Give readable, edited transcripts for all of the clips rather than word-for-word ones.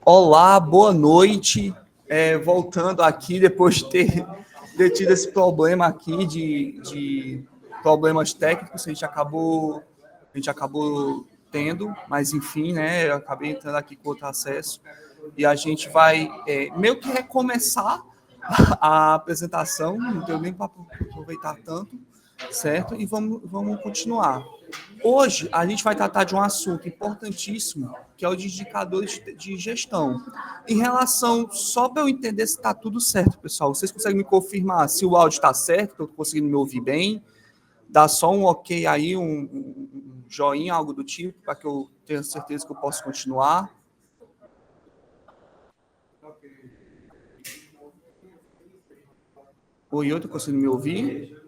Olá, boa noite. Voltando aqui, depois de ter tido esse problema aqui de problemas técnicos, a gente acabou tendo, mas enfim, né? Eu acabei entrando aqui com outro acesso e a gente vai meio que recomeçar a apresentação, não deu nem para aproveitar tanto, certo? E vamos continuar. Hoje, a gente vai tratar de um assunto importantíssimo, que é o de indicadores de gestão. Em relação, só para eu entender se está tudo certo, pessoal, vocês conseguem me confirmar se o áudio está certo, que eu estou conseguindo me ouvir bem? Dá só um ok aí, um joinha, algo do tipo, para que eu tenha certeza que eu posso continuar. Oi, eu estou conseguindo me ouvir?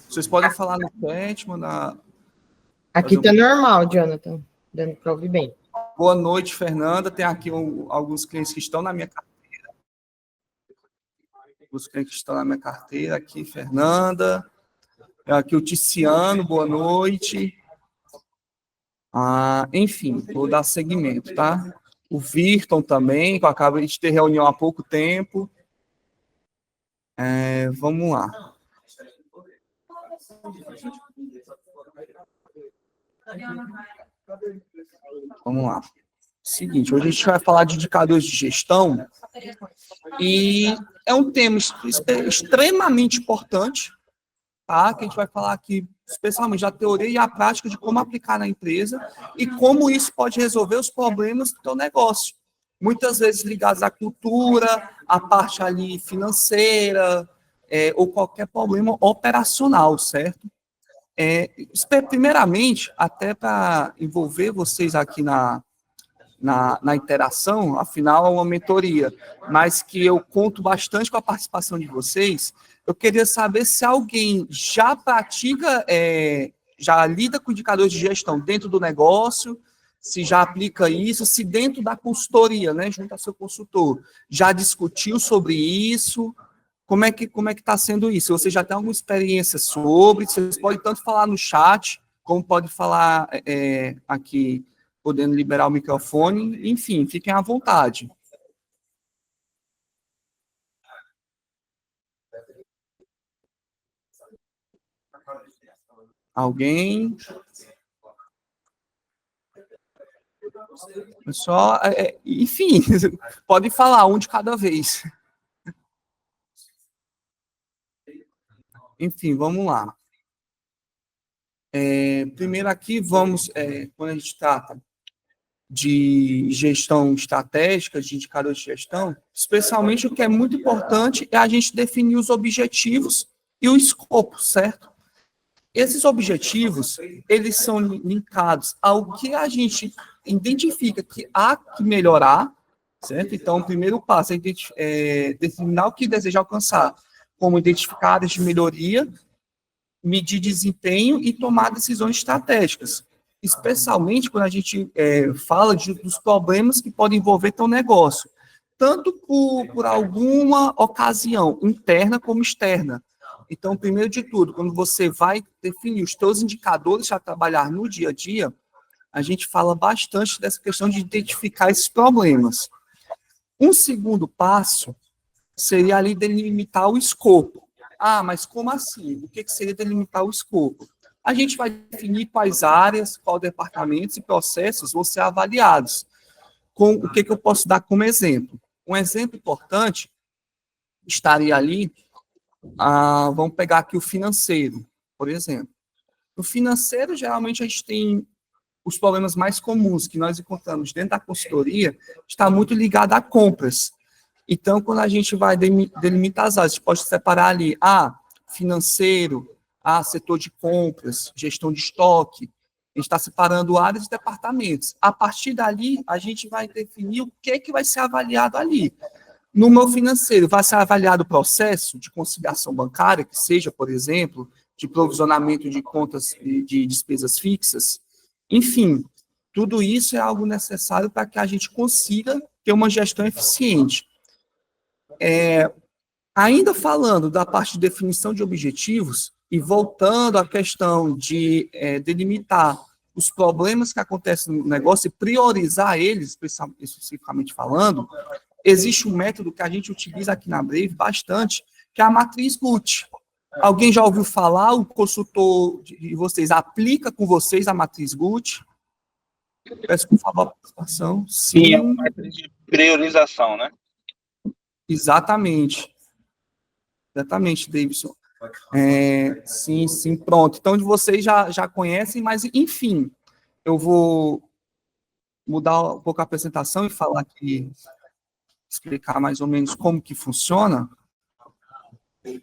Vocês podem falar no chat, mandar... Aqui tá normal, Jonathan, dando para ouvir bem. Boa noite, Fernanda. Tem aqui alguns clientes que estão na minha carteira. Os clientes que estão na minha carteira aqui, Fernanda. Aqui o Ticiano, boa noite. Enfim, vou dar seguimento, tá? O Virton também, que eu acabei de ter reunião há pouco tempo. Vamos lá. Vamos lá. Seguinte, hoje a gente vai falar de indicadores de gestão e é um tema extremamente importante, tá? Que a gente vai falar aqui, especialmente da teoria e a prática de como aplicar na empresa e como isso pode resolver os problemas do teu negócio. Muitas vezes ligados à cultura, à parte ali financeira, ou qualquer problema operacional, certo? Primeiramente, até para envolver vocês aqui na interação, afinal é uma mentoria, mas que eu conto bastante com a participação de vocês, eu queria saber se alguém já pratica, já lida com indicadores de gestão dentro do negócio, se já aplica isso, se dentro da consultoria, né, junto ao seu consultor, já discutiu sobre isso, como é que está sendo isso? Você já tem alguma experiência sobre, vocês podem tanto falar no chat, como pode falar aqui, podendo liberar o microfone, enfim, fiquem à vontade. Alguém? Só, enfim, pode falar um de cada vez. Enfim, vamos lá. Primeiro aqui, quando a gente trata de gestão estratégica, de indicadores de gestão, especialmente o que é muito importante é a gente definir os objetivos e o escopo, certo? Esses objetivos, eles são linkados ao que a gente identifica que há que melhorar, certo? Então, o primeiro passo é determinar o que deseja alcançar, como identificar áreas de melhoria, medir desempenho e tomar decisões estratégicas, especialmente quando a gente fala dos problemas que podem envolver teu negócio, tanto por alguma ocasião interna como externa. Então, primeiro de tudo, quando você vai definir os teus indicadores para trabalhar no dia a dia, a gente fala bastante dessa questão de identificar esses problemas. Um segundo passo seria ali delimitar o escopo. Mas como assim? O que seria delimitar o escopo? A gente vai definir quais áreas, quais departamentos e processos vão ser avaliados. Com o que eu posso dar como exemplo? Um exemplo importante estaria ali, vamos pegar aqui o financeiro, por exemplo. No financeiro, geralmente, a gente tem os problemas mais comuns que nós encontramos dentro da consultoria, está muito ligado a compras. Então, quando a gente vai delimitar as áreas, a gente pode separar ali, financeiro, setor de compras, gestão de estoque, a gente está separando áreas e departamentos. A partir dali, a gente vai definir o que vai ser avaliado ali. No meu financeiro, vai ser avaliado o processo de conciliação bancária, que seja, por exemplo, de provisionamento de contas de despesas fixas. Enfim, tudo isso é algo necessário para que a gente consiga ter uma gestão eficiente. Ainda falando da parte de definição de objetivos e voltando à questão de delimitar os problemas que acontecem no negócio e priorizar eles, especificamente falando, existe um método que a gente utiliza aqui na Brave bastante, que é a matriz GUT. Alguém já ouviu falar? O consultor de vocês aplica com vocês a matriz GUT? Peço, por favor, a participação. Sim, é uma matriz de priorização, né? Exatamente. Exatamente, Davidson. Sim, pronto. Então, vocês já conhecem, mas, enfim, eu vou mudar um pouco a apresentação e falar aqui, explicar mais ou menos como que funciona. Vou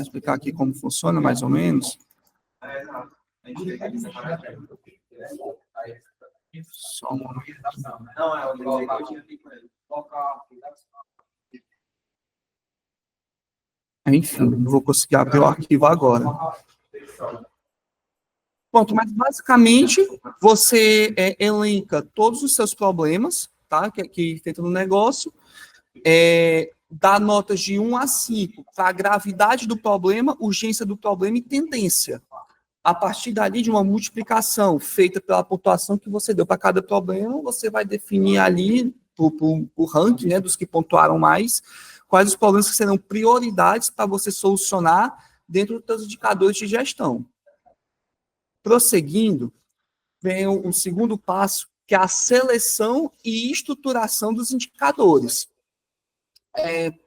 explicar aqui como funciona, mais ou menos. Só um momento. Enfim, não vou conseguir abrir o arquivo agora. Pronto, mas basicamente você elenca todos os seus problemas, tá? Que tem no negócio, dá notas de 1 a 5 para a gravidade do problema, urgência do problema e tendência. A partir dali, de uma multiplicação feita pela pontuação que você deu para cada problema, você vai definir ali, o ranking, né, dos que pontuaram mais, quais os problemas que serão prioridades para você solucionar dentro dos indicadores de gestão. Prosseguindo, vem o segundo passo, que é a seleção e estruturação dos indicadores.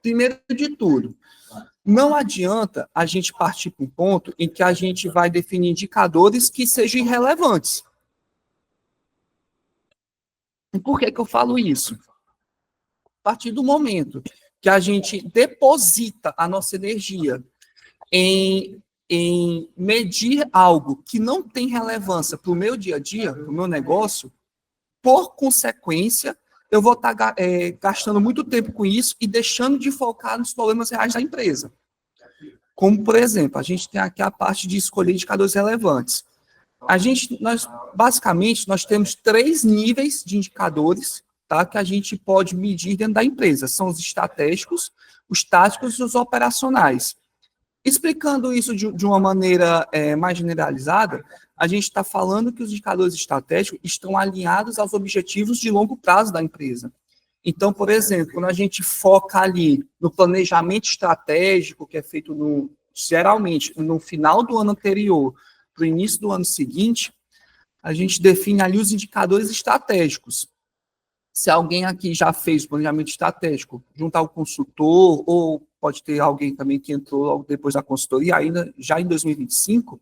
Primeiro de tudo, não adianta a gente partir para um ponto em que a gente vai definir indicadores que sejam irrelevantes. E por que eu falo isso? A partir do momento que a gente deposita a nossa energia em medir algo que não tem relevância para o meu dia a dia, para o meu negócio, por consequência, eu vou estar gastando muito tempo com isso e deixando de focar nos problemas reais da empresa. Como, por exemplo, a gente tem aqui a parte de escolher indicadores relevantes. Basicamente, nós temos 3 níveis de indicadores, tá, que a gente pode medir dentro da empresa. São os estratégicos, os táticos e os operacionais. Explicando isso de uma maneira mais generalizada, a gente está falando que os indicadores estratégicos estão alinhados aos objetivos de longo prazo da empresa. Então, por exemplo, quando a gente foca ali no planejamento estratégico, que é feito geralmente no final do ano anterior para o início do ano seguinte, a gente define ali os indicadores estratégicos. Se alguém aqui já fez planejamento estratégico junto ao consultor, ou pode ter alguém também que entrou logo depois da consultoria, ainda já em 2025,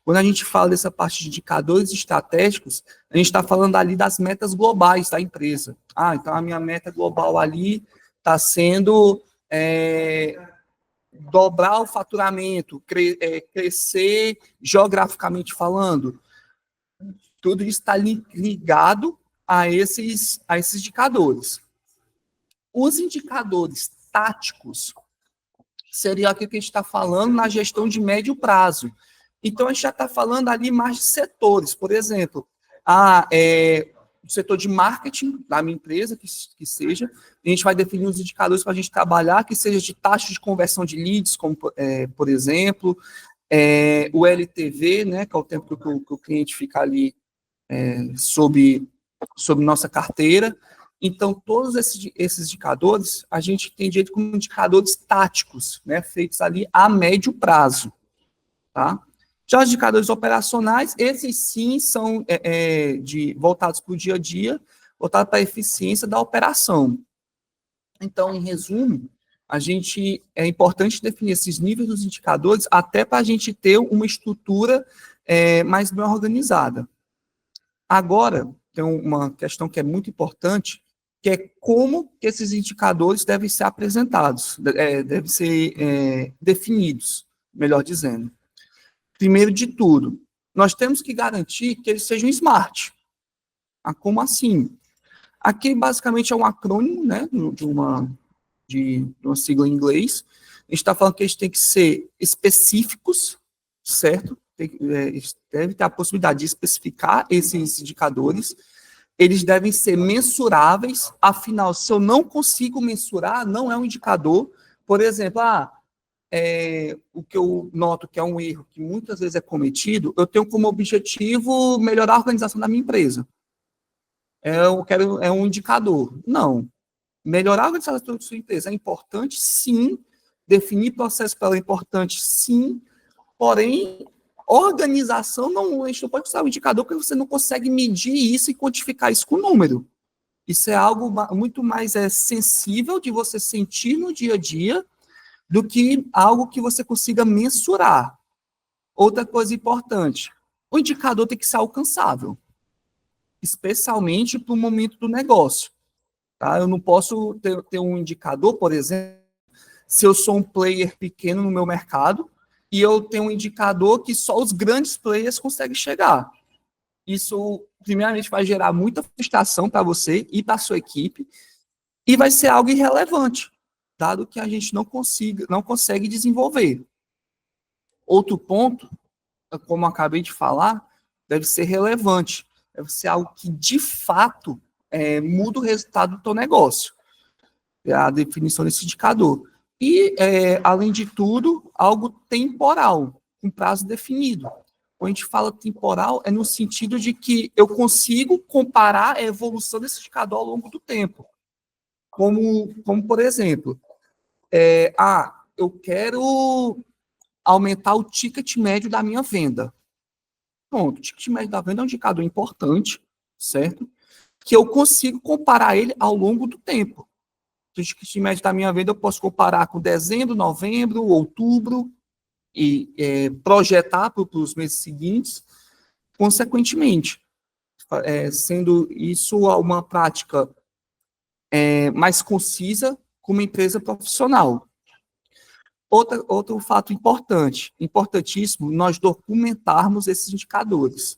quando a gente fala dessa parte de indicadores estratégicos, a gente está falando ali das metas globais da empresa. Então a minha meta global ali está sendo dobrar o faturamento, crescer geograficamente falando. Tudo isso está ligado a esses indicadores. Os indicadores táticos seria aquilo que a gente está falando na gestão de médio prazo. Então, a gente já está falando ali mais de setores. Por exemplo, o setor de marketing da minha empresa, que seja, a gente vai definir os indicadores para a gente trabalhar, que seja de taxa de conversão de leads, como, por exemplo, o LTV, né, que é o tempo que o cliente fica ali sob nossa carteira. Então, todos esses indicadores, a gente tem direito como indicadores táticos, né, feitos ali a médio prazo, tá? Já os indicadores operacionais, esses sim são voltados para o dia a dia, voltados para a eficiência da operação. Então, em resumo, é importante definir esses níveis dos indicadores até para a gente ter uma estrutura mais bem organizada. Agora, tem uma questão que é muito importante, que é como que esses indicadores devem ser apresentados, devem ser definidos, melhor dizendo. Primeiro de tudo, nós temos que garantir que eles sejam smart. Como assim? Aqui, basicamente, é um acrônimo, né, de uma sigla em inglês. A gente está falando que eles têm que ser específicos, certo? Deve ter a possibilidade de especificar esses indicadores. Eles devem ser mensuráveis. Afinal, se eu não consigo mensurar, não é um indicador. Por exemplo, o que eu noto que é um erro que muitas vezes é cometido, eu tenho como objetivo melhorar a organização da minha empresa. É um indicador. Não. Melhorar a organização da sua empresa é importante, sim. Definir processo para ela é importante, sim. Porém, organização não, a gente não pode usar o indicador porque você não consegue medir isso e quantificar isso com número. Isso é algo muito mais sensível de você sentir no dia a dia do que algo que você consiga mensurar. Outra coisa importante, o indicador tem que ser alcançável, especialmente para o momento do negócio. Tá? Eu não posso ter um indicador, por exemplo, se eu sou um player pequeno no meu mercado e eu tenho um indicador que só os grandes players conseguem chegar. Isso, primeiramente, vai gerar muita frustração para você e para a sua equipe e vai ser algo irrelevante, dado que a gente não consegue desenvolver. Outro ponto, como eu acabei de falar, deve ser relevante, deve ser algo que, de fato, muda o resultado do teu negócio. É a definição desse indicador. E, além de tudo, algo temporal, com prazo definido. Quando a gente fala temporal, é no sentido de que eu consigo comparar a evolução desse indicador ao longo do tempo. Como por exemplo, eu quero aumentar o ticket médio da minha venda. Pronto, o ticket médio da venda é um indicador importante, certo? Que eu consigo comparar ele ao longo do tempo. O ticket médio da minha venda eu posso comparar com dezembro, novembro, outubro e projetar para os meses seguintes, consequentemente, sendo isso uma prática mais concisa com uma empresa profissional. Outro fato importantíssimo, nós documentarmos esses indicadores.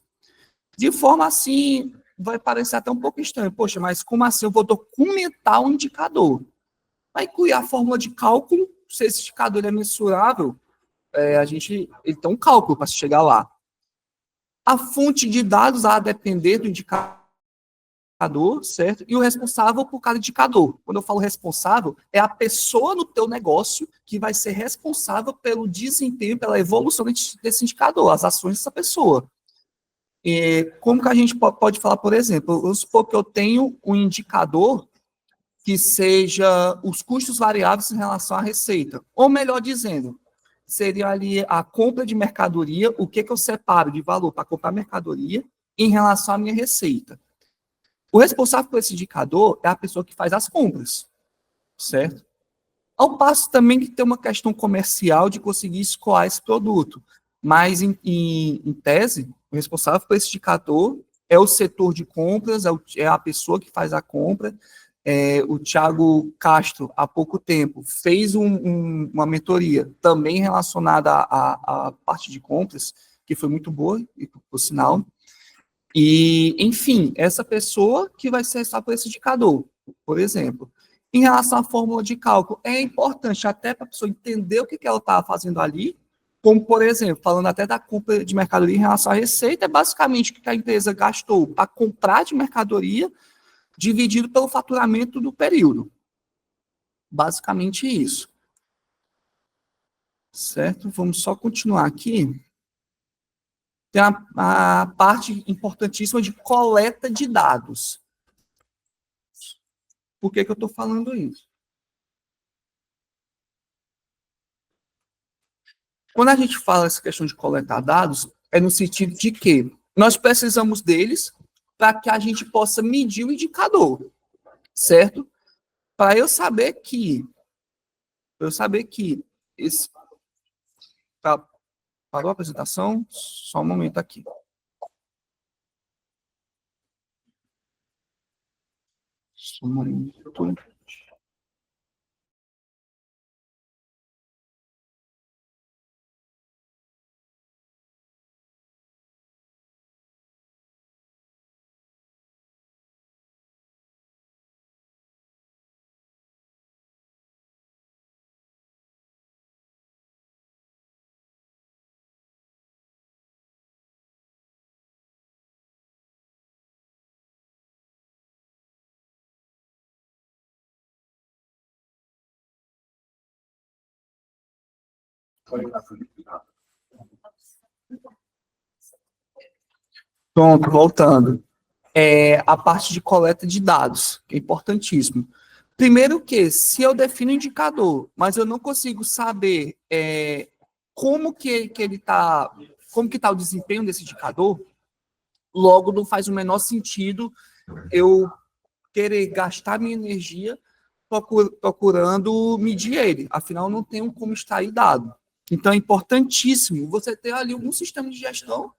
De forma assim, vai parecer até um pouco estranho. Poxa, mas como assim eu vou documentar um indicador? Vai incluir a fórmula de cálculo, se esse indicador é mensurável, ele tem um cálculo para chegar lá. A fonte de dados a depender do indicador, certo? E o responsável por cada indicador. Quando eu falo responsável, é a pessoa no teu negócio que vai ser responsável pelo desempenho, pela evolução desse indicador, as ações dessa pessoa. E como que a gente pode falar, por exemplo, vamos supor que eu tenho um indicador que seja os custos variáveis em relação à receita. Ou melhor dizendo, seria ali a compra de mercadoria, o que eu separo de valor para comprar mercadoria em relação à minha receita. O responsável por esse indicador é a pessoa que faz as compras, certo? Ao passo também que tem uma questão comercial de conseguir escoar esse produto. Mas, em tese, o responsável por esse indicador é o setor de compras, é a pessoa que faz a compra. O Thiago Castro, há pouco tempo, fez uma mentoria também relacionada à parte de compras, que foi muito boa, por sinal. E, enfim, essa pessoa que vai ser responsável por esse indicador, por exemplo. Em relação à fórmula de cálculo, é importante até para a pessoa entender o que ela estava fazendo ali, como, por exemplo, falando até da compra de mercadoria em relação à receita, é basicamente o que a empresa gastou para comprar de mercadoria, dividido pelo faturamento do período. Basicamente isso. Certo? Vamos só continuar aqui. Tem a parte importantíssima de coleta de dados. Por que eu estou falando isso? Quando a gente fala essa questão de coletar dados, é no sentido de que nós precisamos deles para que a gente possa medir o indicador, certo? Para eu saber que esse, parou a apresentação? Só um momento aqui. Só um momento. Pronto, voltando. A parte de coleta de dados, que é importantíssimo. Primeiro que, se eu defino indicador, mas eu não consigo saber como que ele está, como que está o desempenho desse indicador, logo não faz o menor sentido eu querer gastar minha energia procurando medir ele. Afinal, não tenho como extrair dado. Então, é importantíssimo você ter ali algum sistema de gestão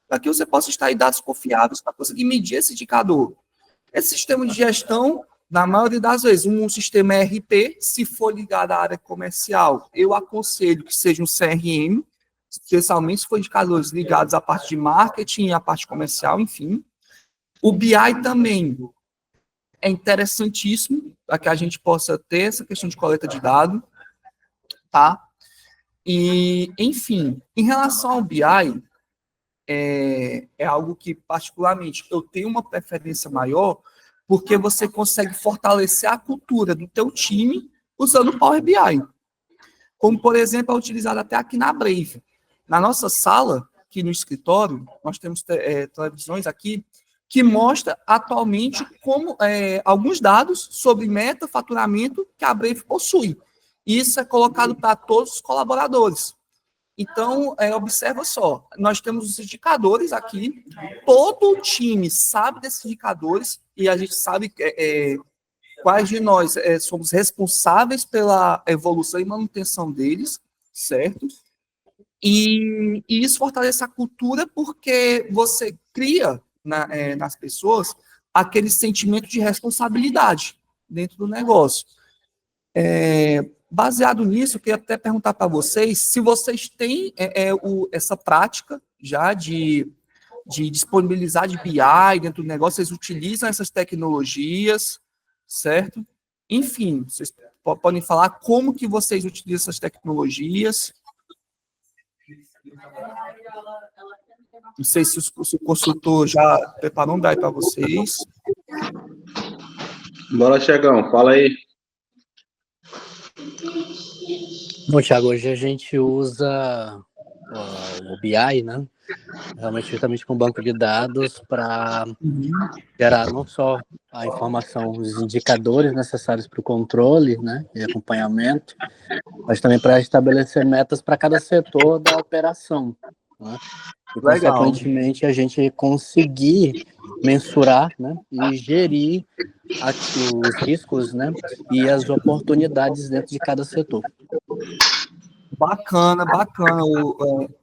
para que você possa extrair dados confiáveis para conseguir medir esse indicador. Esse sistema de gestão, na maioria das vezes, um sistema ERP, se for ligado à área comercial, eu aconselho que seja um CRM, especialmente se for indicadores ligados à parte de marketing e à parte comercial, enfim. O BI também é interessantíssimo para que a gente possa ter essa questão de coleta de dados, tá? E, enfim, em relação ao BI, é algo que, particularmente, eu tenho uma preferência maior, porque você consegue fortalecer a cultura do teu time usando o Power BI. Como, por exemplo, é utilizado até aqui na Brave. Na nossa sala, aqui no escritório, nós temos televisões aqui que mostra atualmente como alguns dados sobre meta, faturamento que a Brave possui. Isso é colocado para todos os colaboradores. Então, observa só, nós temos os indicadores aqui, todo o time sabe desses indicadores e a gente sabe quais de nós somos responsáveis pela evolução e manutenção deles, certo? E isso fortalece a cultura porque você cria nas pessoas aquele sentimento de responsabilidade dentro do negócio. Baseado nisso, eu queria até perguntar para vocês se vocês têm essa prática já de disponibilizar de BI dentro do negócio, vocês utilizam essas tecnologias, certo? Enfim, vocês podem falar como que vocês utilizam essas tecnologias. Não sei se o consultor já preparou um BI para vocês. Bora, Tiagão, fala aí. Bom, Thiago, hoje a gente usa o BI, né? Realmente justamente com banco de dados para gerar não só a informação, os indicadores necessários para o controle, né, e acompanhamento, mas também para estabelecer metas para cada setor da operação, né? E, consequentemente, a gente conseguir mensurar, né, e gerir os riscos, né, e as oportunidades dentro de cada setor. Bacana, bacana.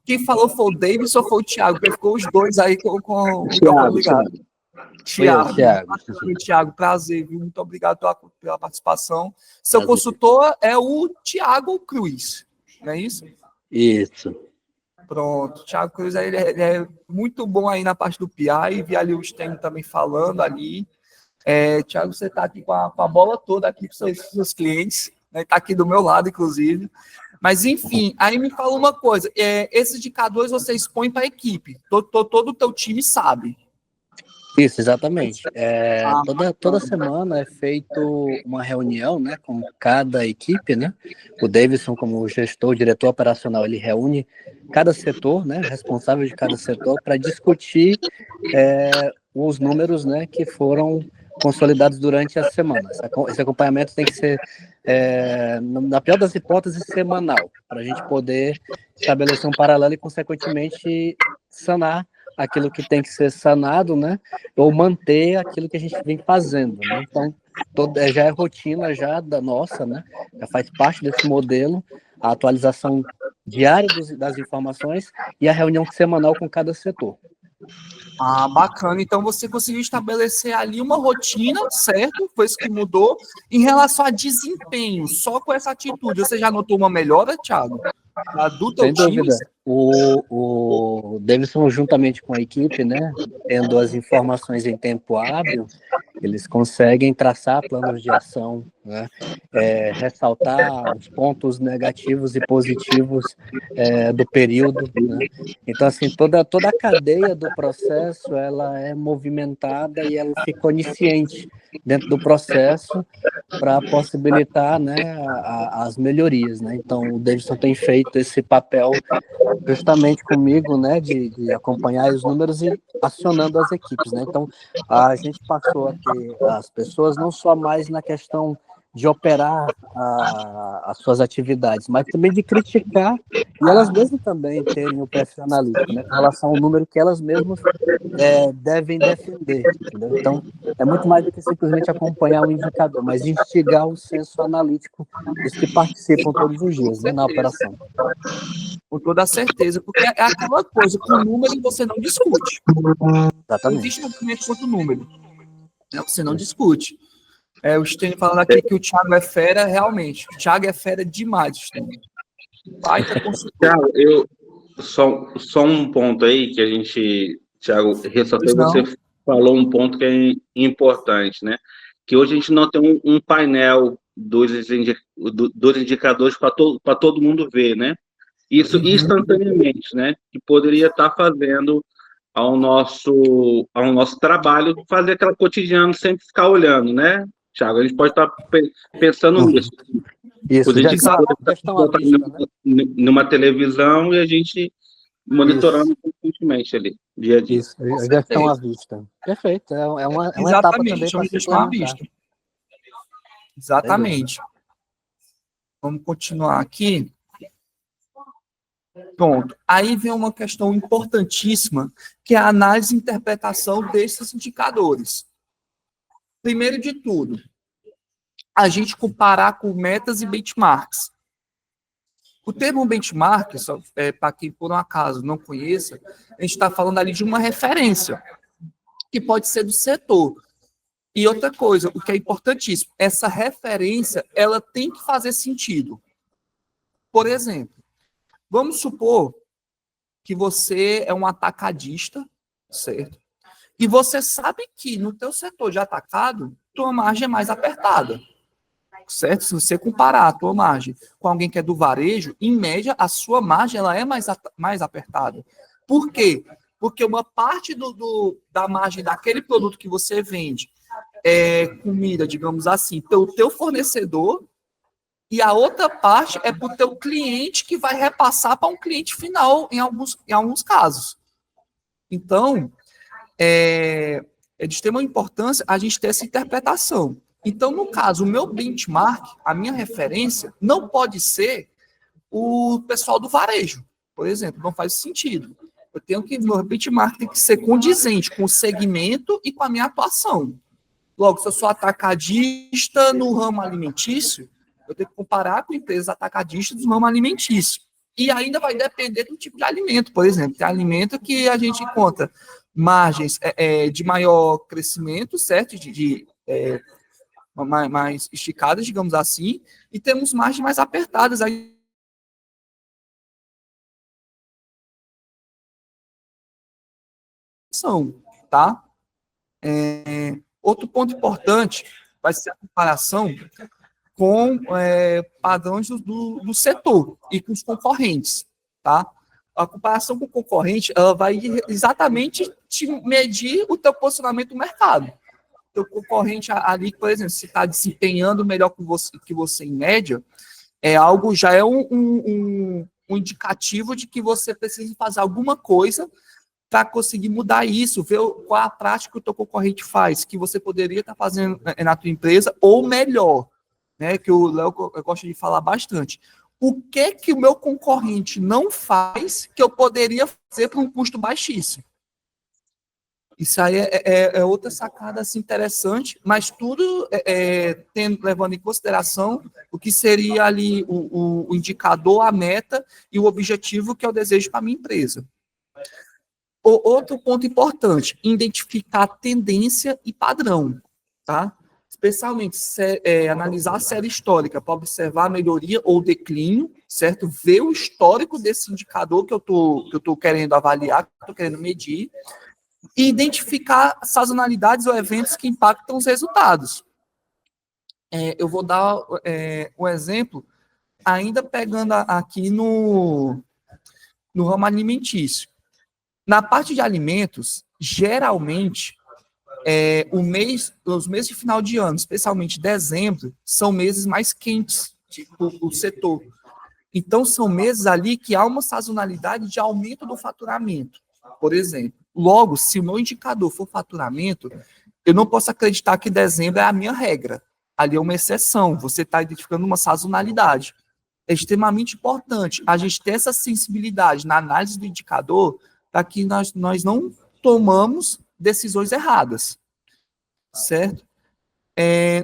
Quem falou foi o Davis ou foi o Thiago? Porque ficou os dois aí com o microfone ligado. Thiago, prazer, viu? Muito obrigado pela participação. Seu consultor é o Thiago Cruz, não é isso? Isso. Pronto, Thiago Cruz ele é muito bom aí na parte do PI, vi ali o Stênio também falando ali. Thiago, você está aqui com a bola toda aqui para os seus clientes, né? Está aqui do meu lado, inclusive. Mas, enfim, aí me fala uma coisa, esses indicadores você expõe para a equipe, todo o teu time sabe. Isso, exatamente. Toda semana é feito uma reunião, né, com cada equipe, né? O Davidson, como gestor, diretor operacional, ele reúne cada setor, né, responsável de cada setor, para discutir os números, né, que foram consolidados durante a semana. Esse acompanhamento tem que ser, na pior das hipóteses, semanal, para a gente poder estabelecer um paralelo e, consequentemente, sanar aquilo que tem que ser sanado, né? Ou manter aquilo que a gente vem fazendo, né? Então, já é rotina já da nossa, né? Já faz parte desse modelo, a atualização diária das informações e a reunião semanal com cada setor. Bacana. Então, você conseguiu estabelecer ali uma rotina, certo? Foi isso que mudou. Em relação a desempenho, só com essa atitude, você já notou uma melhora, Thiago? Sem dúvida. O Davidson, juntamente com a equipe, né, tendo as informações em tempo hábil, eles conseguem traçar planos de ação né? Ressaltar os pontos negativos e positivos do período, né? Então, assim, toda a cadeia do processo, ela é movimentada e ela fica onisciente dentro do processo para possibilitar, né, as melhorias, né? Então, o Davidson tem feito esse papel justamente comigo, né, de acompanhar os números e acionando as equipes, né? Então, a gente passou a ter as pessoas não só mais na questão de operar as suas atividades, mas também de criticar e elas mesmas também terem o perfil analítico, né, com relação ao número que elas mesmas devem defender, entendeu? Então, é muito mais do que simplesmente acompanhar um indicador, mas instigar o senso analítico dos que participam todos os dias, né, na operação. Com toda certeza, porque é aquela coisa, com o número você não discute. Não Exatamente. existe argumento contra o número, né? Você não discute. O Stênio falando aqui que o Thiago é fera, realmente. O Thiago é fera demais, Stênio. Baita consultor. Thiago, só um ponto aí que a gente, Thiago, ressaltou, você falou um ponto que é importante, né? Que hoje a gente não tem um painel dos indicadores para todo mundo ver, né? Isso instantaneamente, né? Que poderia estar fazendo ao nosso trabalho, fazer aquela cotidiana, sempre ficar olhando, né, Thiago? A gente pode estar pensando nisso. Isso, Os indicadores numa televisão e a gente monitorando constantemente ali, dia a dia. Isso, já estão à vista. Perfeito, é uma etapa também para se implementar. Exatamente. Vamos continuar aqui. Pronto. Aí vem uma questão importantíssima, que é a análise e interpretação desses indicadores. Primeiro de tudo, a gente comparar com metas e benchmarks. O termo benchmark, para quem por um acaso não conheça, a gente está falando ali de uma referência, que pode ser do setor. E outra coisa, o que é importantíssimo, essa referência, ela tem que fazer sentido. Por exemplo, vamos supor que você é um atacadista, certo? E você sabe que no teu setor de atacado, tua margem é mais apertada, certo? Se você comparar a tua margem com alguém que é do varejo, em média, a sua margem ela é mais apertada. Por quê? Porque uma parte da margem daquele produto que você vende é comida, digamos assim, pelo teu fornecedor, e a outra parte é para o teu cliente que vai repassar para um cliente final, em alguns casos. Então, é de extrema importância a gente ter essa interpretação. Então, no caso, o meu benchmark, a minha referência, não pode ser o pessoal do varejo, por exemplo, não faz sentido. Meu benchmark tem que ser condizente com o segmento e com a minha atuação. Logo, se eu sou atacadista no ramo alimentício, eu tenho que comparar com empresas atacadistas do ramo alimentício. E ainda vai depender do tipo de alimento, por exemplo. Tem alimento que a gente encontra margens de maior crescimento, certo? Mais esticadas, digamos assim, e temos margens mais apertadas aí. Tá? Outro ponto importante vai ser a comparação com padrões do setor e com os concorrentes, tá? A comparação com o concorrente, ela vai exatamente te medir o teu posicionamento no mercado. O teu concorrente ali, por exemplo, se está desempenhando melhor que você em média, já é um indicativo de que você precisa fazer alguma coisa para conseguir mudar isso, ver qual a prática que o teu concorrente faz, que você poderia estar fazendo na tua empresa, ou melhor, né, que o Léo gosta de falar bastante. O que o meu concorrente não faz que eu poderia fazer por um custo baixíssimo? Isso aí é outra sacada assim, interessante, mas tudo levando em consideração o que seria ali o indicador, a meta e o objetivo que eu desejo para a minha empresa. Outro ponto importante, identificar tendência e padrão, tá? Especialmente analisar a série histórica para observar a melhoria ou declínio, certo? Ver o histórico desse indicador que eu tô querendo avaliar, que eu estou querendo medir, e identificar sazonalidades ou eventos que impactam os resultados. Eu vou dar um exemplo, ainda pegando aqui no ramo alimentício. Na parte de alimentos, geralmente, os meses de final de ano, especialmente dezembro, são meses mais quentes, tipo, o setor. Então, são meses ali que há uma sazonalidade de aumento do faturamento, por exemplo. Logo, se o meu indicador for faturamento, eu não posso acreditar que dezembro é a minha regra. Ali é uma exceção, você está identificando uma sazonalidade. É extremamente importante a gente ter essa sensibilidade na análise do indicador para que nós não tomamos decisões erradas, certo?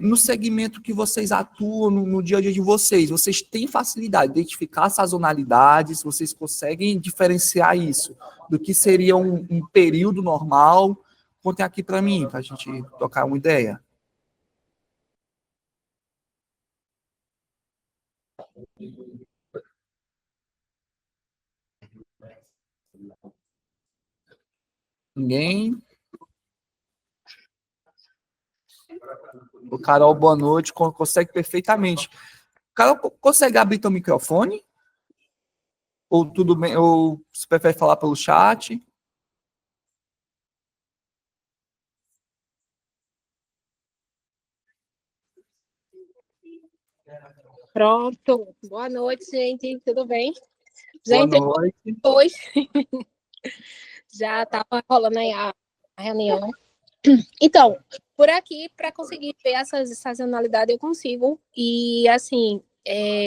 No segmento que vocês atuam no dia a dia de vocês têm facilidade de identificar sazonalidades, vocês conseguem diferenciar isso do que seria um período normal? Contem aqui para mim, para a gente trocar uma ideia. Ninguém? O Carol, boa noite, consegue perfeitamente. Carol, consegue abrir teu microfone? Ou tudo bem? Ou você prefere falar pelo chat? Pronto. Boa noite, gente. Tudo bem? Já Boa entrei noite. depois. Já estava rolando aí a reunião. Então, por aqui, para conseguir ver essa sazonalidade, eu consigo. E, assim,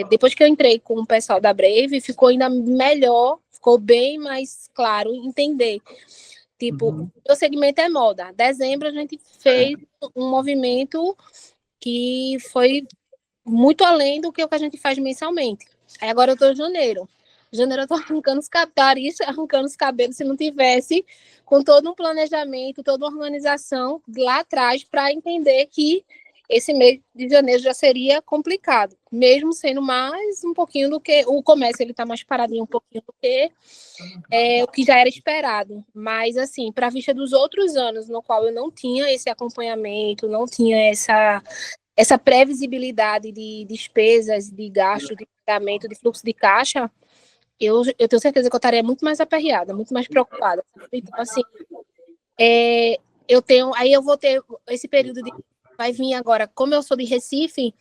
depois que eu entrei com o pessoal da Brave, ficou ainda melhor, ficou bem mais claro entender. Tipo, o segmento é moda. Dezembro, a gente fez um movimento que foi muito além do que o que a gente faz mensalmente. Aí agora eu estou em janeiro. Janeiro eu estou arrancando os cabelos, se não tivesse com todo um planejamento, toda uma organização lá atrás para entender que esse mês de janeiro já seria complicado, mesmo sendo mais um pouquinho do que o comércio, ele está mais paradinho um pouquinho do que o que já era esperado. Mas, assim, para a vista dos outros anos, no qual eu não tinha esse acompanhamento, não tinha essa previsibilidade de despesas, de gasto, de pagamento, de fluxo de caixa, eu tenho certeza que eu estaria muito mais aperreada, muito mais preocupada. Então, assim, aí eu vou ter esse período vai vir agora, como eu sou de Recife,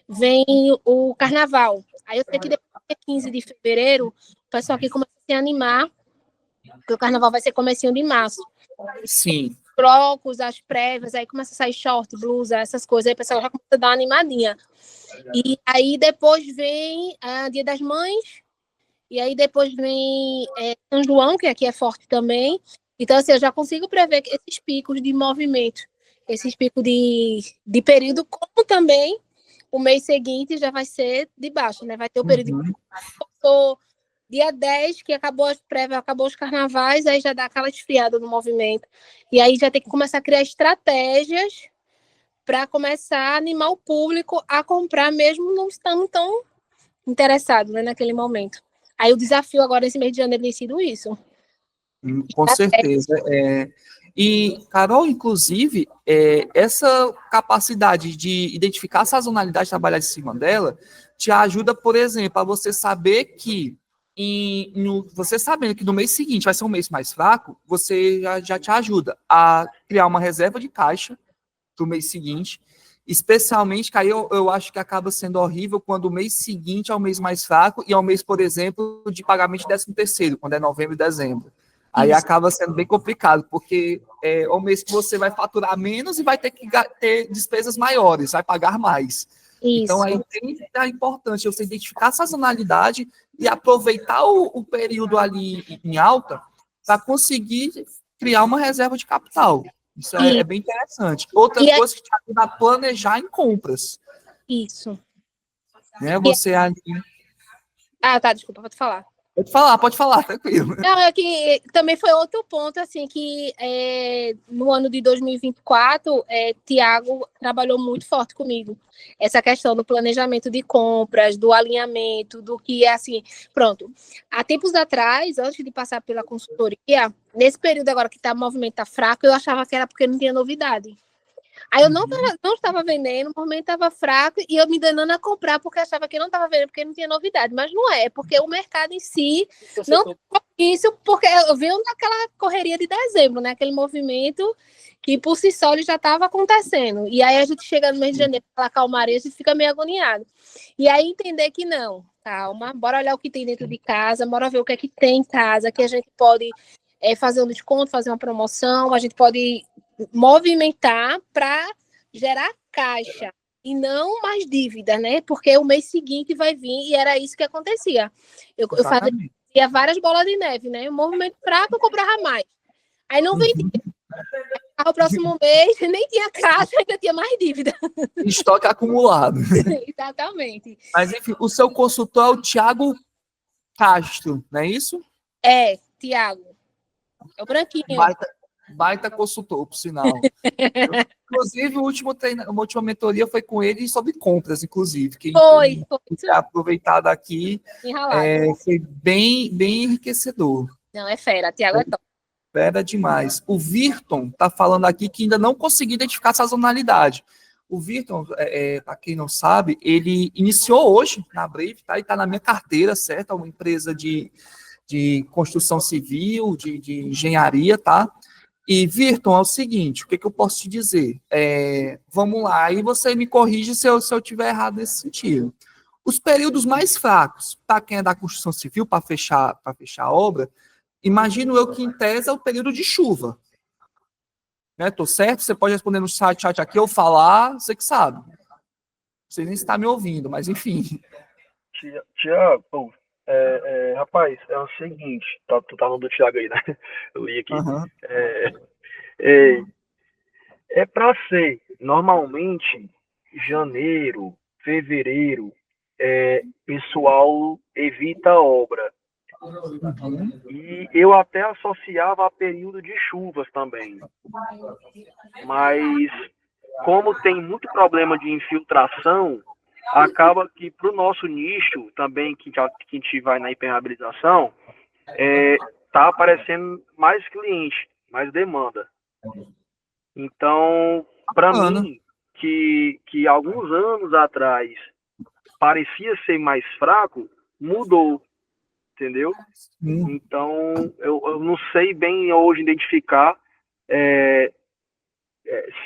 vem o carnaval. Aí eu sei que depois do dia 15 de fevereiro, o pessoal aqui começa a se animar, porque o carnaval vai ser comecinho de março. Sim. Blocos, as prévias, aí começa a sair short, blusa, essas coisas, aí o pessoal já começa a dar uma animadinha. E aí depois vem Dia das Mães, e aí depois vem São João, que aqui é forte também. Então, assim, eu já consigo prever esses picos de movimento, esses picos de período, como também o mês seguinte já vai ser de baixo, né? Vai ter o período de dia 10, que acabou as prévias, acabou os carnavais, aí já dá aquela esfriada no movimento. E aí já tem que começar a criar estratégias para começar a animar o público a comprar, mesmo não estando tão interessado, né, naquele momento. Aí o desafio agora nesse mês de janeiro tem sido isso. Com certeza. E, Carol, inclusive, essa capacidade de identificar a sazonalidade e trabalhar em cima dela te ajuda, por exemplo, a você saber que você sabendo que no mês seguinte vai ser um mês mais fraco, você já te ajuda a criar uma reserva de caixa para o mês seguinte, especialmente que aí eu acho que acaba sendo horrível quando o mês seguinte é o mês mais fraco e é o mês, por exemplo, de pagamento de 13º, quando é novembro e dezembro. Aí acaba sendo bem complicado, porque é o mês que você vai faturar menos e vai ter que ter despesas maiores, vai pagar mais. Isso. Então, aí é importante você identificar a sazonalidade e aproveitar o período ali em alta para conseguir criar uma reserva de capital. Isso é bem interessante. Outra coisa que te ajuda a planejar em compras. Isso. Né? Você ali... Tá, desculpa, pode falar. Pode falar, tranquilo. Não, é que também foi outro ponto, assim, que no ano de 2024, Tiago trabalhou muito forte comigo. Essa questão do planejamento de compras, do alinhamento, do que é assim, pronto. Há tempos atrás, antes de passar pela consultoria, nesse período agora que o movimento tá fraco, eu achava que era porque não tinha novidade. Aí eu não estava vendendo, o movimento estava fraco e eu me danando a comprar porque achava que não estava vendendo, porque não tinha novidade. Mas não é, porque o mercado em si não isso, porque eu vi naquela correria de dezembro, né? Aquele movimento que por si só ele já estava acontecendo. E aí a gente chega no mês de janeiro, aquela calmaria, a gente fica meio agoniado. E aí entender que não, calma, bora olhar o que tem dentro de casa, bora ver o que é que tem em casa, que a gente pode fazer um desconto, fazer uma promoção, a gente pode movimentar para gerar caixa e não mais dívida, né? Porque o mês seguinte vai vir e era isso que acontecia. Eu fazia várias bolas de neve, né? O movimento fraco eu comprava mais. Aí não vendia. O próximo mês nem tinha caixa, ainda tinha mais dívida. Estoque acumulado. Exatamente. Mas, enfim, o seu consultor é o Thiago Castro, não é isso? É, Thiago. É o branquinho. Baita consultor, por sinal. Inclusive, a última mentoria foi com ele sobre compras, inclusive. Quem aproveitado aqui foi bem enriquecedor. Não, é fera. Thiago é top. Fera demais. O Virton está falando aqui que ainda não conseguiu identificar a sazonalidade. O Virton, para quem não sabe, ele iniciou hoje na Brave, tá? E está na minha carteira, certo? É uma empresa de construção civil, de engenharia, tá? E, Virton, é o seguinte, o que eu posso te dizer? Vamos lá, aí você me corrige se eu estiver errado nesse sentido. Os períodos mais fracos, para quem é da construção civil, para fechar a obra, imagino eu que, em tese, é o período de chuva. Né? Tô certo? Você pode responder no chat aqui ou falar, você que sabe. Você nem está me ouvindo, mas enfim. Tiago, rapaz, é o seguinte, tu tá no do Thiago aí, né? Eu li aqui. Uhum. É para ser, normalmente, janeiro, fevereiro, pessoal evita a obra. E eu até associava a período de chuvas também. Mas, como tem muito problema de infiltração, acaba que para o nosso nicho também, que a gente vai na impermeabilização, tá aparecendo mais cliente, mais demanda. Então, para mim, que alguns anos atrás parecia ser mais fraco, mudou, entendeu? Então, eu não sei bem hoje identificar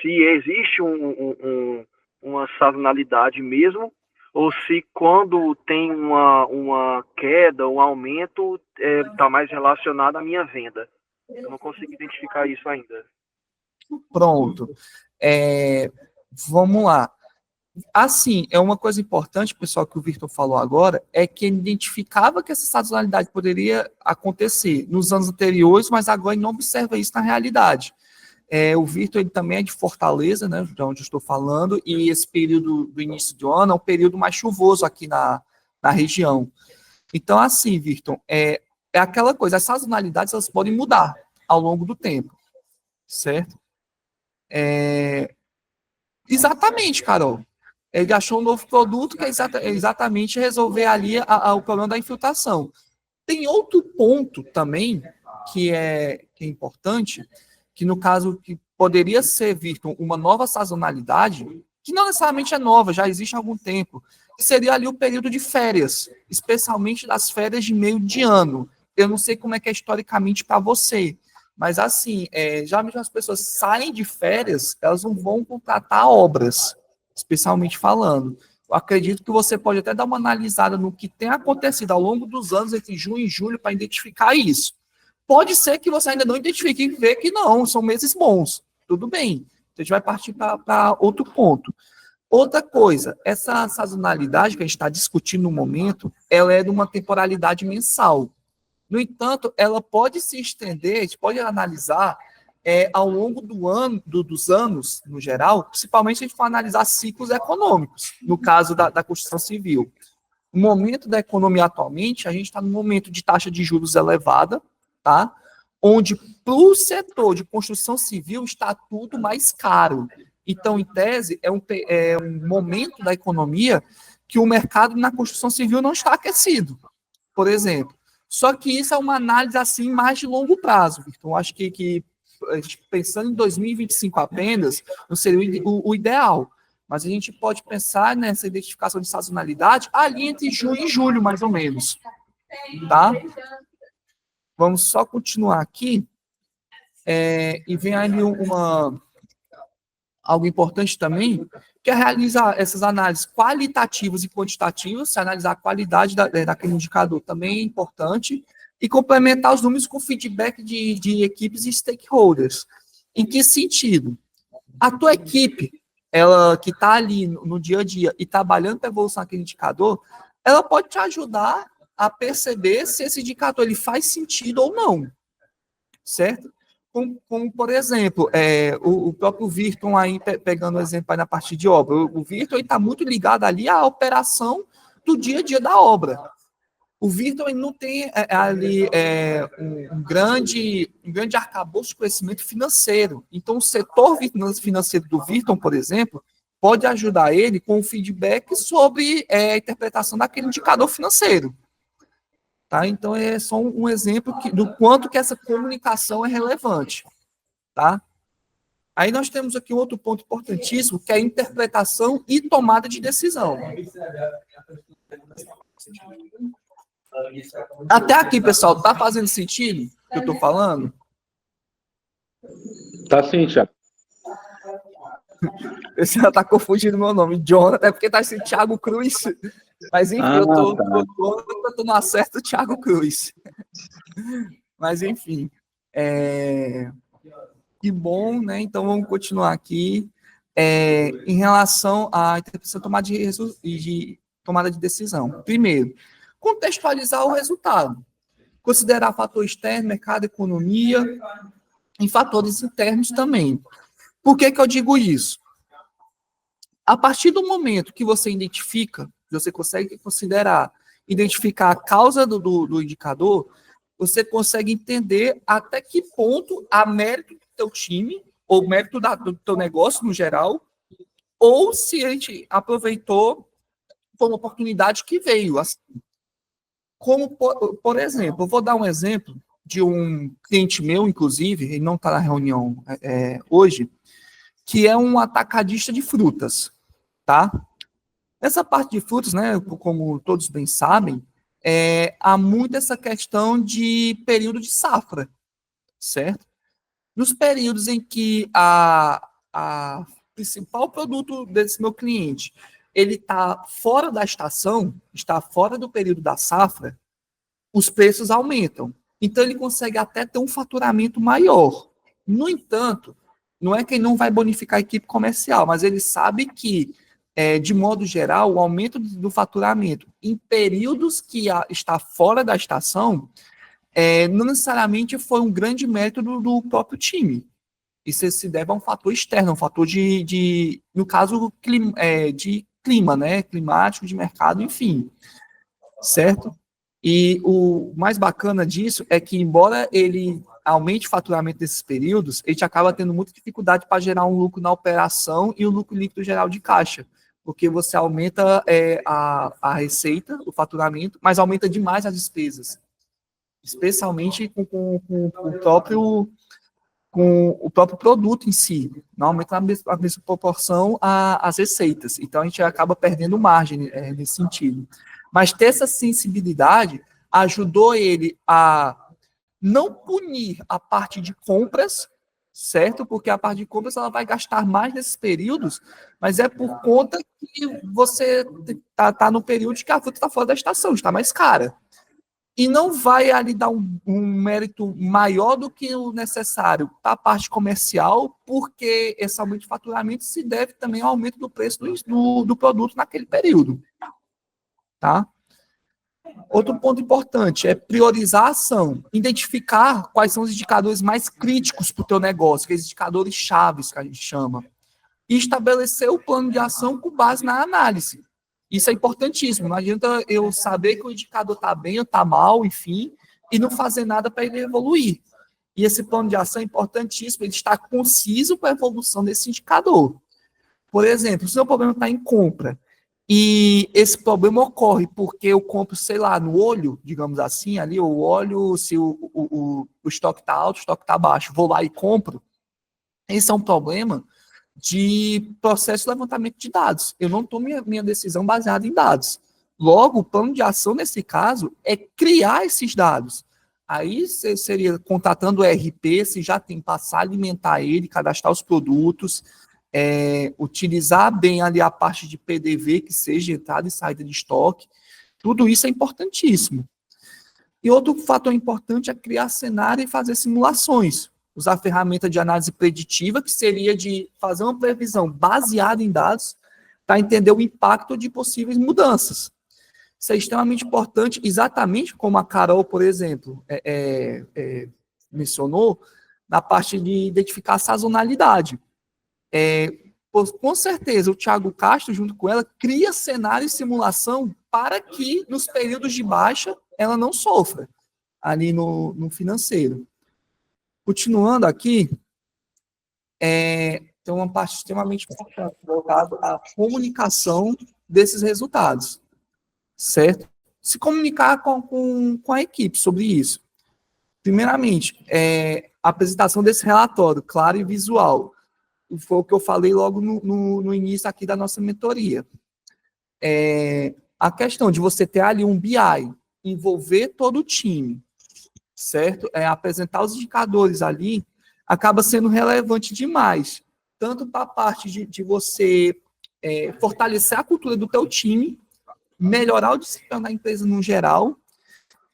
se existe uma sazonalidade mesmo, ou se quando tem uma queda, um aumento, está mais relacionado à minha venda. Eu não consigo identificar isso ainda. Pronto. Vamos lá. Assim, uma coisa importante, pessoal, que o Virton falou agora, é que ele identificava que essa sazonalidade poderia acontecer nos anos anteriores, mas agora ele não observa isso na realidade. O Virton, ele também é de Fortaleza, né, de onde eu estou falando, e esse período do início do ano é um período mais chuvoso aqui na região. Então, assim, Virton, é aquela coisa, as sazonalidades elas podem mudar ao longo do tempo, certo? Exatamente, Carol. Ele achou um novo produto que é exatamente resolver ali o problema da infiltração. Tem outro ponto também que é importante, que no caso que poderia ser, Virton, uma nova sazonalidade, que não necessariamente é nova, já existe há algum tempo, que seria ali o período de férias, especialmente das férias de meio de ano. Eu não sei como é que é historicamente para você, mas assim, geralmente as pessoas saem de férias, elas não vão contratar obras, especialmente falando. Eu acredito que você pode até dar uma analisada no que tem acontecido ao longo dos anos, entre junho e julho, para identificar isso. Pode ser que você ainda não identifique e vê que não, são meses bons. Tudo bem. A gente vai partir para outro ponto. Outra coisa, essa sazonalidade que a gente está discutindo no momento, ela é de uma temporalidade mensal. No entanto, ela pode se estender, a gente pode analisar ao longo dos anos, no geral, principalmente se a gente for analisar ciclos econômicos, no caso da construção civil. No momento da economia atualmente, a gente está no momento de taxa de juros elevada, tá? Onde para o setor de construção civil está tudo mais caro. Então, em tese, é um momento da economia que o mercado na construção civil não está aquecido, por exemplo. Só que isso é uma análise assim mais de longo prazo. Então, acho que pensando em 2025 apenas, não seria o ideal. Mas a gente pode pensar nessa identificação de sazonalidade ali entre junho e julho, mais ou menos. Tá? Vamos só continuar aqui. E vem ali algo importante também, que é realizar essas análises qualitativas e quantitativas, se analisar a qualidade daquele indicador também é importante, e complementar os números com feedback de equipes e stakeholders. Em que sentido? A tua equipe, ela que está ali no dia a dia e trabalhando para a evolução daquele indicador, ela pode te ajudar a perceber se esse indicador ele faz sentido ou não, certo? Como por exemplo, o próprio Virton aí, pegando o exemplo aí na parte de obra, o Virton está muito ligado ali à operação do dia a dia da obra. O Virton não tem ali um grande arcabouço de conhecimento financeiro. Então, o setor financeiro do Virton, por exemplo, pode ajudar ele com o feedback sobre a interpretação daquele indicador financeiro. Tá? Então, é só um exemplo do quanto que essa comunicação é relevante. Tá? Aí nós temos aqui outro ponto importantíssimo, que é a interpretação e tomada de decisão. Até aqui, pessoal, tá fazendo sentido o que eu estou falando? Tá sim, Thiago. Você já está confundindo meu nome, Jonathan, é porque tá assim, Thiago Cruz. Mas enfim, eu tô no acerto Thiago Cruz. Mas enfim, que bom, né? Então vamos continuar aqui. Em relação à interpretação de tomada de decisão. Primeiro, contextualizar o resultado. Considerar fator externo, mercado, economia, e fatores internos também. Por que eu digo isso? A partir do momento que você identifica, você consegue identificar a causa do indicador, você consegue entender até que ponto há mérito do teu time, ou mérito do teu negócio no geral, ou se a gente aproveitou por uma oportunidade que veio. Assim. Como, por exemplo, eu vou dar um exemplo de um cliente meu, inclusive, ele não está na reunião hoje, que é um atacadista de frutas, tá? Nessa parte de frutas, né, como todos bem sabem, há muito essa questão de período de safra, certo? Nos períodos em que a principal produto desse meu cliente, ele está fora da estação, está fora do período da safra, os preços aumentam. Então, ele consegue até ter um faturamento maior. No entanto, não é que ele não vai bonificar a equipe comercial, mas ele sabe que, de modo geral, o aumento do faturamento em períodos que está fora da estação, não necessariamente foi um grande mérito do próprio time. Isso se deve a um fator externo, um fator no caso, de clima, né? Climático, de mercado, enfim. Certo? E o mais bacana disso é que, embora ele aumente o faturamento desses períodos, a gente acaba tendo muita dificuldade para gerar um lucro na operação e o lucro líquido geral de caixa, porque você aumenta a receita, o faturamento, mas aumenta demais as despesas, especialmente com o próprio produto em si, não aumenta a mesma proporção às receitas. Então, a gente acaba perdendo margem nesse sentido. Mas ter essa sensibilidade ajudou ele a não punir a parte de compras, certo? Porque a parte de compras ela vai gastar mais nesses períodos, mas é por conta que você tá no período que a fruta está fora da estação, está mais cara. E não vai ali dar um mérito maior do que o necessário para a parte comercial, porque esse aumento de faturamento se deve também ao aumento do preço do produto naquele período. Tá? Outro ponto importante é priorizar a ação, identificar quais são os indicadores mais críticos para o teu negócio, aqueles indicadores chaves que a gente chama, e estabelecer o plano de ação com base na análise. Isso é importantíssimo, não adianta eu saber que o indicador está bem ou está mal, enfim, e não fazer nada para ele evoluir. E esse plano de ação é importantíssimo, ele está conciso para a evolução desse indicador. Por exemplo, se o seu problema está em compra, E esse problema ocorre porque eu compro, sei lá, no olho, digamos assim, ali, eu olho se o estoque está alto, o estoque está baixo, vou lá e compro. Esse é um problema de processo de levantamento de dados. Eu não tomo minha decisão baseada em dados. Logo, o plano de ação, nesse caso, é criar esses dados. Aí você seria contratando o ERP, se já tem, passar a alimentar ele, cadastrar os produtos, utilizar bem ali a parte de PDV, que seja entrada e saída de estoque. Tudo isso é importantíssimo. E outro fator importante é criar cenário e fazer simulações. Usar ferramenta de análise preditiva, que seria de fazer uma previsão baseada em dados para entender o impacto de possíveis mudanças. Isso é extremamente importante, exatamente como a Carol, por exemplo, mencionou, na parte de identificar a sazonalidade. Com certeza, o Thiago Castro, junto com ela, cria cenário e simulação para que, nos períodos de baixa, ela não sofra ali no financeiro. Continuando aqui, tem uma parte extremamente importante voltada à comunicação desses resultados, certo? Se comunicar com a equipe sobre isso. Primeiramente, a apresentação desse relatório, claro e visual. Foi o que eu falei logo no início aqui da nossa mentoria. A questão de você ter ali um BI, envolver todo o time, certo? Apresentar os indicadores ali, acaba sendo relevante demais, tanto para a parte de você fortalecer a cultura do teu time, melhorar o desempenho da empresa no geral,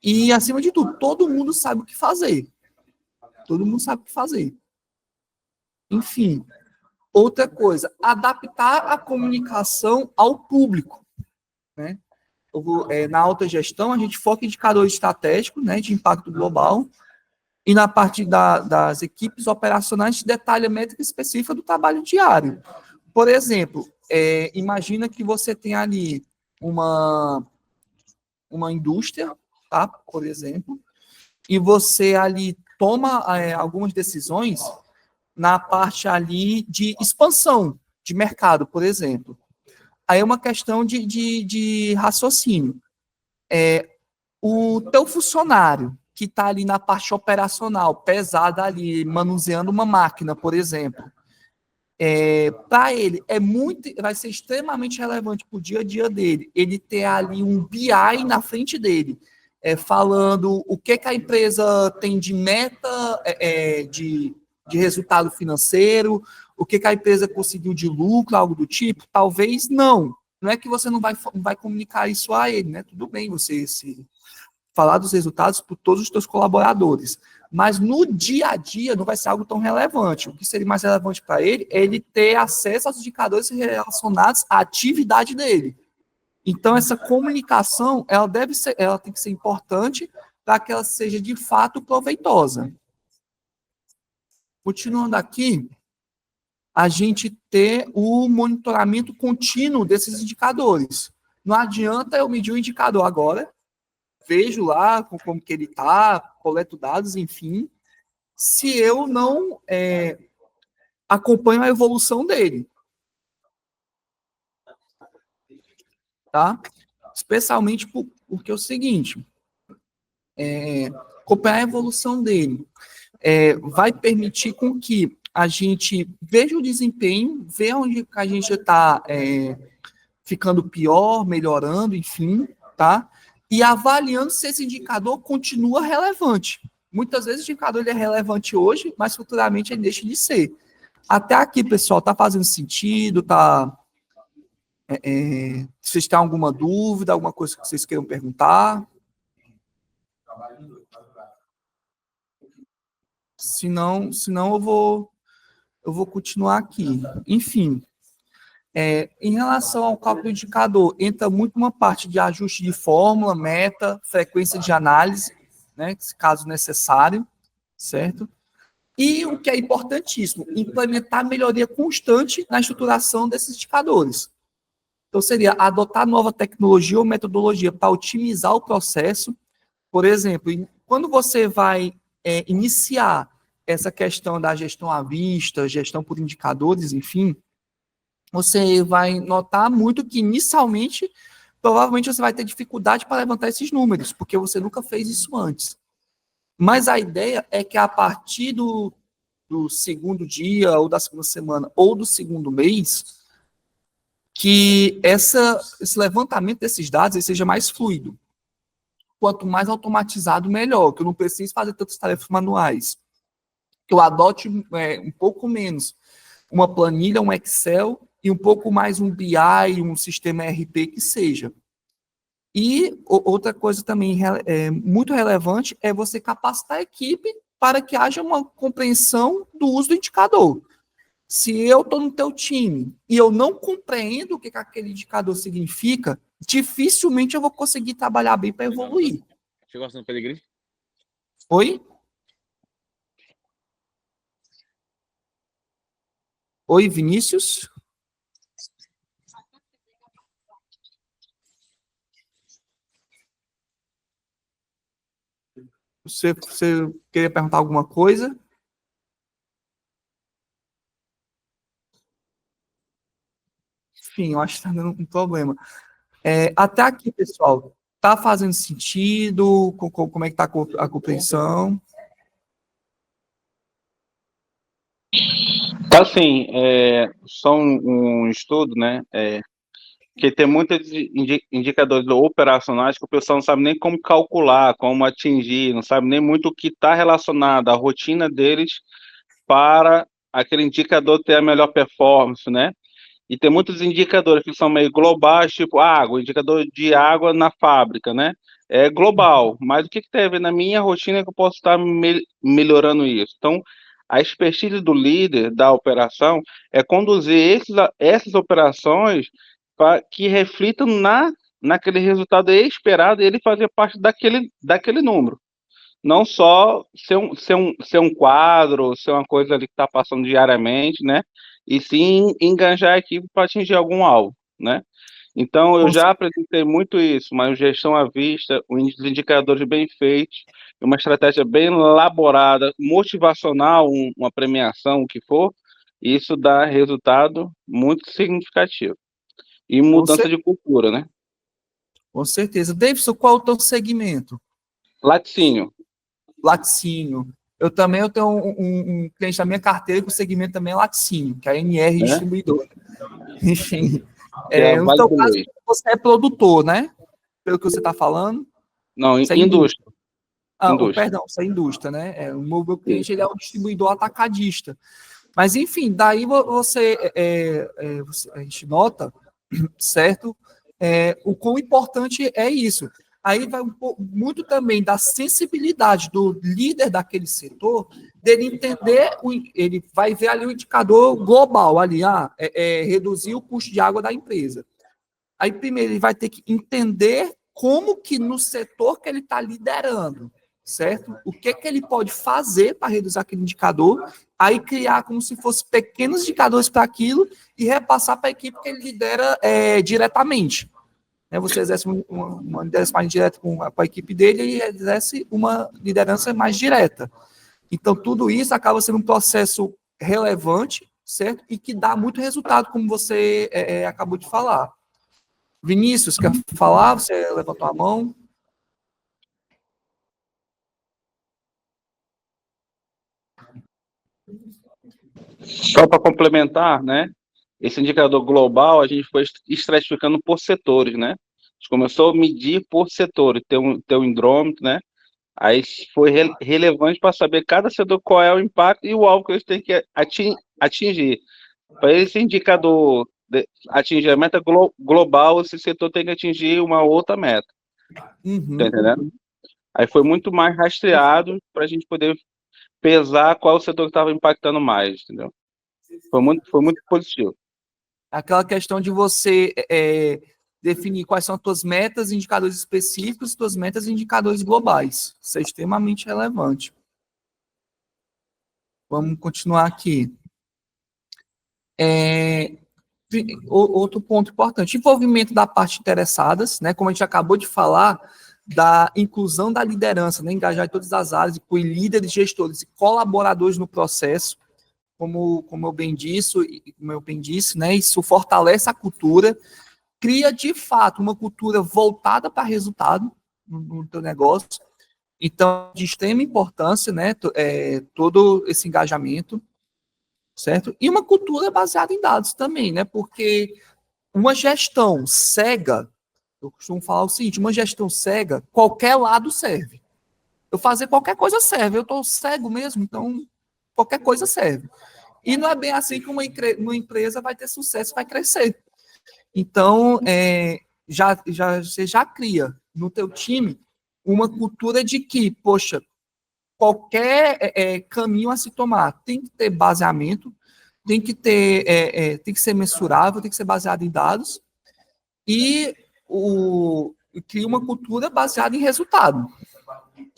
e, acima de tudo, todo mundo sabe o que fazer. Todo mundo sabe o que fazer. Enfim, outra coisa, adaptar a comunicação ao público, né? Na alta gestão, a gente foca em indicadores estratégicos, né, de impacto global, e na parte das equipes operacionais, a gente detalha métrica específica do trabalho diário. Por exemplo, imagina que você tem ali uma indústria, tá, por exemplo, e você ali toma algumas decisões na parte ali de expansão de mercado, por exemplo. Aí é uma questão de raciocínio. O teu funcionário que está ali na parte operacional, pesada ali, manuseando uma máquina, por exemplo, para ele vai ser extremamente relevante para o dia a dia dele, ele ter ali um BI na frente dele, falando o que a empresa tem de meta de resultado financeiro, o que a empresa conseguiu de lucro, algo do tipo. Talvez não. Não é que você não vai comunicar isso a ele, né? Tudo bem você falar dos resultados para todos os seus colaboradores. Mas no dia a dia não vai ser algo tão relevante. O que seria mais relevante para ele é ele ter acesso aos indicadores relacionados à atividade dele. Então, essa comunicação, ela tem que ser importante para que ela seja de fato proveitosa. Continuando aqui, a gente ter o monitoramento contínuo desses indicadores. Não adianta eu medir o indicador agora, vejo lá como que ele está, coleto dados, enfim, se eu não acompanho a evolução dele. Tá? Especialmente porque é o seguinte, acompanhar a evolução dele vai permitir com que a gente veja o desempenho, veja onde a gente está ficando pior, melhorando, enfim, tá? E avaliando se esse indicador continua relevante. Muitas vezes o indicador ele é relevante hoje, mas futuramente ele deixa de ser. Até aqui, pessoal, está fazendo sentido? Vocês têm alguma dúvida, alguma coisa que vocês queiram perguntar? Se não eu vou continuar aqui. Enfim, em relação ao cálculo do indicador, entra muito uma parte de ajuste de fórmula, meta, frequência de análise, né, caso necessário, certo? E o que é importantíssimo, implementar melhoria constante na estruturação desses indicadores. Então, seria adotar nova tecnologia ou metodologia para otimizar o processo. Por exemplo, quando você vai iniciar essa questão da gestão à vista, gestão por indicadores, enfim, você vai notar muito que, inicialmente, provavelmente você vai ter dificuldade para levantar esses números, porque você nunca fez isso antes. Mas a ideia é que a partir do segundo dia, ou da segunda semana, ou do segundo mês, que esse levantamento desses dados ele seja mais fluido. Quanto mais automatizado, melhor, que eu não preciso fazer tantas tarefas manuais. Que eu adote um pouco menos uma planilha, um Excel, e um pouco mais um BI, um sistema ERP que seja. E outra coisa também muito relevante é você capacitar a equipe para que haja uma compreensão do uso do indicador. Se eu estou no teu time e eu não compreendo o que aquele indicador significa, dificilmente eu vou conseguir trabalhar bem para evoluir. Você gosta do Pelegrini? Oi? Oi, Vinícius? Você queria perguntar alguma coisa? Enfim, eu acho que está dando um problema. Até aqui, pessoal, está fazendo sentido? Como é que está a compreensão? Tá sim, só um estudo, né? Que tem muitos indicadores operacionais que o pessoal não sabe nem como calcular, como atingir, não sabe nem muito o que está relacionado à rotina deles para aquele indicador ter a melhor performance, né? E tem muitos indicadores que são meio globais, tipo água, indicador de água na fábrica, né? É global, mas o que tem a ver na minha rotina que eu posso estar melhorando isso? Então, a expertise do líder da operação é conduzir essas operações para que reflitam naquele resultado esperado e ele fazer parte daquele número. Não só ser um quadro, ser uma coisa ali que está passando diariamente, né? E sim engajar a equipe para atingir algum alvo, né? Então, eu já apresentei muito isso, mas gestão à vista, os indicadores bem feitos, uma estratégia bem elaborada, motivacional, uma premiação, o que for, isso dá resultado muito significativo. E mudança de cultura, né? Com certeza. Davidson, qual é o teu segmento? Laticínio. Laticínio. Eu tenho um cliente da minha carteira que o segmento também é laticínio, que é a NR Distribuidora. Enfim. No teu caso, você é produtor, né? Pelo que você está falando. Não, indústria. Perdão, você é indústria, né? O meu cliente ele é um distribuidor atacadista. Mas, enfim, daí a gente nota, certo? O quão importante é isso. Aí vai muito também da sensibilidade do líder daquele setor, dele entender, ele vai ver ali o indicador global, ali, reduzir o custo de água da empresa. Aí, primeiro, ele vai ter que entender como que no setor que ele está liderando, certo? O que ele pode fazer para reduzir aquele indicador, aí criar como se fosse pequenos indicadores para aquilo e repassar para a equipe que ele lidera diretamente. Você exerce uma liderança mais direta com a equipe dele e exerce uma liderança mais direta. Então, tudo isso acaba sendo um processo relevante, certo? E que dá muito resultado, como você acabou de falar. Vinícius, quer falar? Você levantou a mão. Só para complementar, né? Esse indicador global, a gente foi estratificando por setores, né? A gente começou a medir por setores, ter um indrômetro, né? Aí foi relevante para saber cada setor qual é o impacto e o alvo que eles têm que atingir. Para esse indicador atingir a meta global, esse setor tem que atingir uma outra meta. Uhum. Tá entendendo? Aí foi muito mais rastreado para a gente poder pesar qual setor que estava impactando mais, entendeu? Foi muito positivo. Aquela questão de você definir quais são as tuas metas, indicadores específicos, tuas metas e indicadores globais. Isso é extremamente relevante. Vamos continuar aqui. Outro ponto importante, envolvimento da parte interessadas, né? Como a gente acabou de falar, da inclusão da liderança, né? Engajar em todas as áreas, incluir líderes, gestores e colaboradores no processo. como eu bem disse, né, isso fortalece a cultura, cria, de fato, uma cultura voltada para resultado no teu negócio. Então, de extrema importância, né, todo esse engajamento, certo? E uma cultura baseada em dados também, né, porque uma gestão cega, eu costumo falar o seguinte, uma gestão cega, qualquer lado serve. Eu fazer qualquer coisa serve, eu estou cego mesmo, então qualquer coisa serve. E não é bem assim que uma empresa vai ter sucesso, vai crescer. Então, você já cria no teu time uma cultura de que, poxa, qualquer caminho a se tomar tem que ter baseamento, tem que ser mensurável, tem que ser baseado em dados, e cria uma cultura baseada em resultado.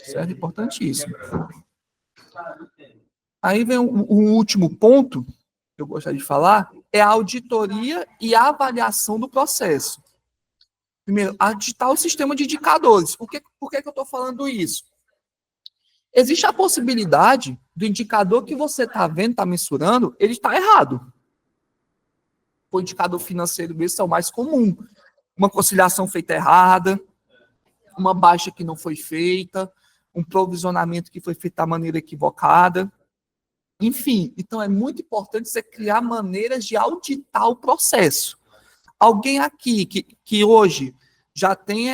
Certo? Importantíssimo. Aí vem o último ponto que eu gostaria de falar, é a auditoria e a avaliação do processo. Primeiro, auditar o sistema de indicadores. Por que eu estou falando isso? Existe a possibilidade do indicador que você está vendo, está mensurando, ele está errado. O indicador financeiro mesmo é o mais comum. Uma conciliação feita errada, uma baixa que não foi feita, um provisionamento que foi feito da maneira equivocada. Enfim, então é muito importante você criar maneiras de auditar o processo. Alguém aqui que hoje já tem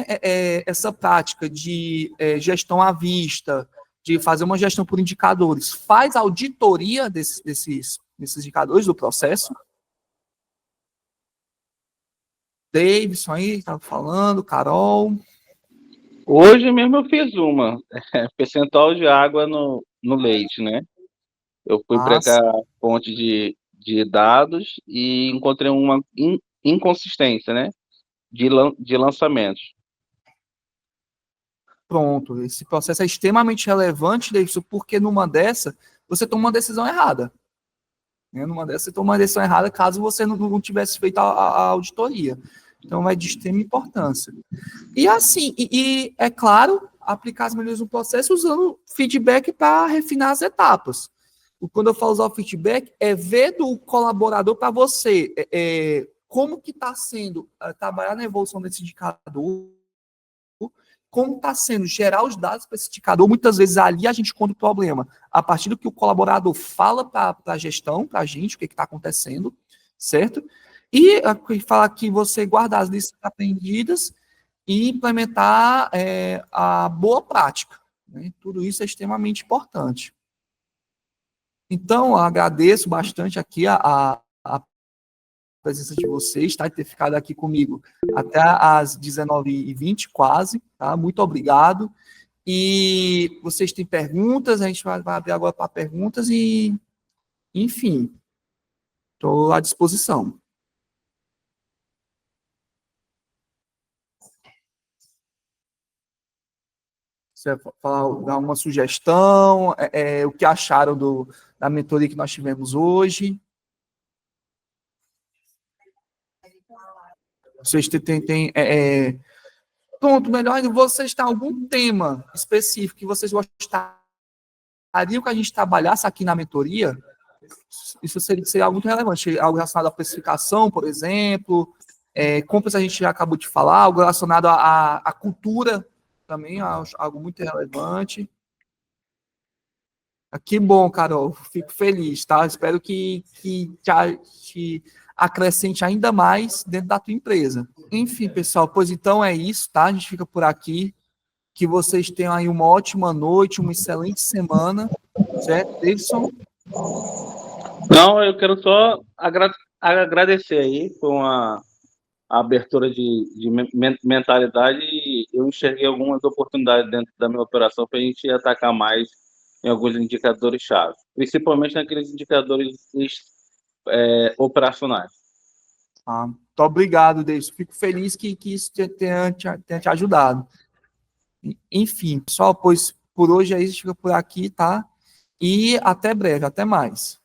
essa prática de gestão à vista, de fazer uma gestão por indicadores, faz auditoria desses indicadores do processo? Davidson aí, estava falando, Carol. Hoje mesmo eu fiz uma, percentual de água no leite, né? Eu fui para a fonte de dados e encontrei uma inconsistência, né? De lançamentos. Pronto, esse processo é extremamente relevante, Davidson, porque numa dessa, você toma uma decisão errada. Numa dessa, você toma uma decisão errada caso você não tivesse feito a auditoria. Então, é de extrema importância. E assim, é claro, aplicar as melhorias no processo usando feedback para refinar as etapas. Quando eu falo usar o feedback, é ver do colaborador para você como que está sendo trabalhar na evolução desse indicador, como está sendo gerar os dados para esse indicador. Muitas vezes ali a gente conta o problema a partir do que o colaborador fala para a gestão, para a gente, o que está acontecendo, certo? E falar que você guardar as lições aprendidas e implementar a boa prática. Né? Tudo isso é extremamente importante. Então, eu agradeço bastante aqui a presença de vocês, tá? De ter ficado aqui comigo até às 19h20, quase, tá? Muito obrigado. E vocês têm perguntas, a gente vai abrir agora para perguntas e, enfim, estou à disposição. Você falar, dar uma sugestão, o que acharam da mentoria que nós tivemos hoje? Vocês têm pronto, melhor, vocês têm algum tema específico que vocês gostariam que a gente trabalhasse aqui na mentoria? Isso seria algo muito relevante, algo relacionado à precificação, por exemplo, compras a gente já acabou de falar, algo relacionado à cultura também, algo muito relevante. Que bom, Carol, fico feliz, tá? Espero que te acrescente ainda mais dentro da tua empresa. Enfim, pessoal, pois então é isso, tá? A gente fica por aqui. Que vocês tenham aí uma ótima noite, uma excelente semana, certo, Davidson? Não, eu quero só agradecer aí com a abertura de mentalidade, e eu enxerguei algumas oportunidades dentro da minha operação para a gente atacar mais em alguns indicadores-chave, principalmente naqueles indicadores operacionais. Muito obrigado, Davidson. Fico feliz que isso tenha te ajudado. Enfim, pessoal, pois por hoje é isso, fica por aqui, tá? E até breve, até mais.